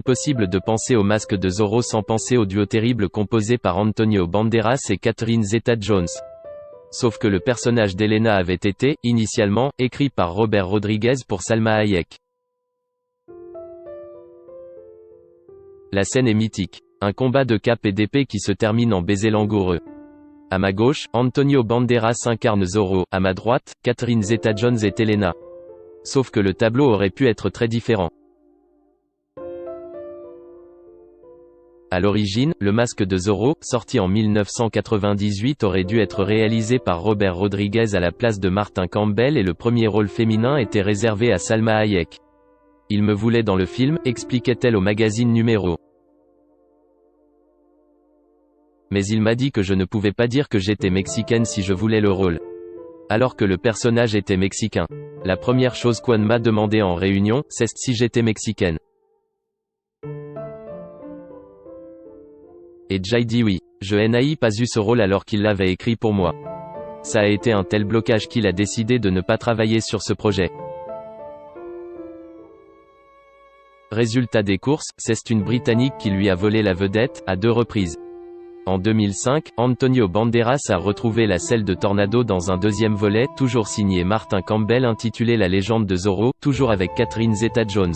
Impossible de penser au masque de Zorro sans penser au duo terrible composé par Antonio Banderas et Catherine Zeta-Jones. Sauf que le personnage d'Elena avait été, initialement, écrit par Robert Rodriguez pour Salma Hayek. La scène est mythique. Un combat de cape et d'épée qui se termine en baiser langoureux. À ma gauche, Antonio Banderas incarne Zorro, à ma droite, Catherine Zeta-Jones est Elena. Sauf que le tableau aurait pu être très différent. À l'origine, le masque de Zorro, sorti en 1998 aurait dû être réalisé par Robert Rodriguez à la place de Martin Campbell et le premier rôle féminin était réservé à Salma Hayek. Il me voulait dans le film, expliquait-elle au magazine Numéro. Mais il m'a dit que je ne pouvais pas dire que j'étais mexicaine si je voulais le rôle. Alors que le personnage était mexicain. La première chose qu'Juan m'a demandé en réunion, c'est si j'étais mexicaine. Et j'ai dit oui. Je n'ai pas eu ce rôle alors qu'il l'avait écrit pour moi. Ça a été un tel blocage qu'il a décidé de ne pas travailler sur ce projet. Résultat des courses, c'est une Britannique qui lui a volé la vedette, à 2 reprises. En 2005, Antonio Banderas a retrouvé la selle de Tornado dans un deuxième volet, toujours signé Martin Campbell intitulé La légende de Zorro, toujours avec Catherine Zeta-Jones.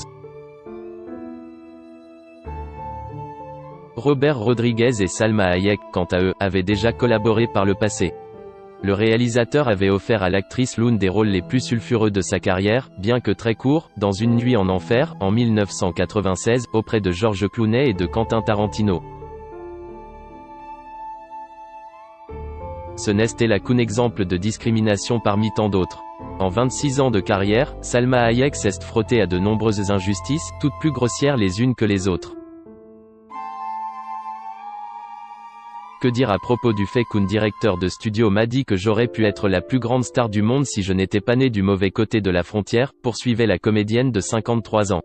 Robert Rodriguez et Salma Hayek, quant à eux, avaient déjà collaboré par le passé. Le réalisateur avait offert à l'actrice l'un des rôles les plus sulfureux de sa carrière, bien que très court, dans Une nuit en enfer, en 1996, auprès de George Clooney et de Quentin Tarantino. Ce n'est qu'un exemple de discrimination parmi tant d'autres. En 26 ans de carrière, Salma Hayek s'est frottée à de nombreuses injustices, toutes plus grossières les unes que les autres. Que dire à propos du fait qu'un directeur de studio m'a dit que j'aurais pu être la plus grande star du monde si je n'étais pas né du mauvais côté de la frontière, poursuivait la comédienne de 53 ans.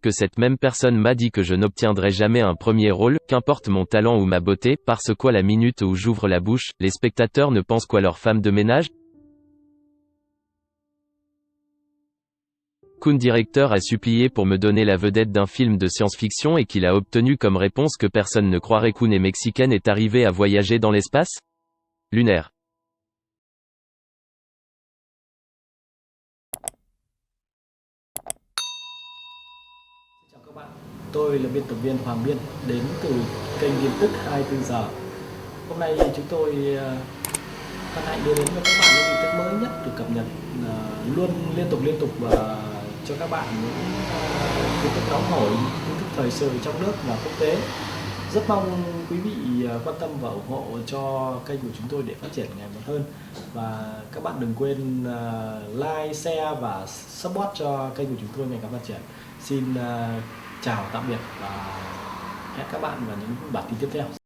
Que cette même personne m'a dit que je n'obtiendrai jamais un premier rôle, qu'importe mon talent ou ma beauté, parce qu'à la minute où j'ouvre la bouche, les spectateurs ne pensent qu'à leur femme de ménage. Qu'un directeur a supplié pour me donner la vedette d'un film de science-fiction et qu'il a obtenu comme réponse que personne ne croirait qu'une mexicaine est arrivée à voyager dans l'espace lunaire. Chào các bạn, tôi là biên tập viên Hoàng Biên đến từ kênh tin tức 24 giờ. Hôm nay chúng tôi hân hạnh đưa đến cho các bạn những tin tức mới nhất được cập nhật luôn liên tục và cho các bạn những tin tức nóng hổi, tin tức thời sự trong nước và quốc tế. Rất mong quý vị quan tâm và ủng hộ cho kênh của chúng tôi để phát triển ngày một hơn. Và các bạn đừng quên like, share và support cho kênh của chúng tôi ngày càng phát triển. Xin chào tạm biệt và hẹn các bạn vào những bản tin tiếp theo.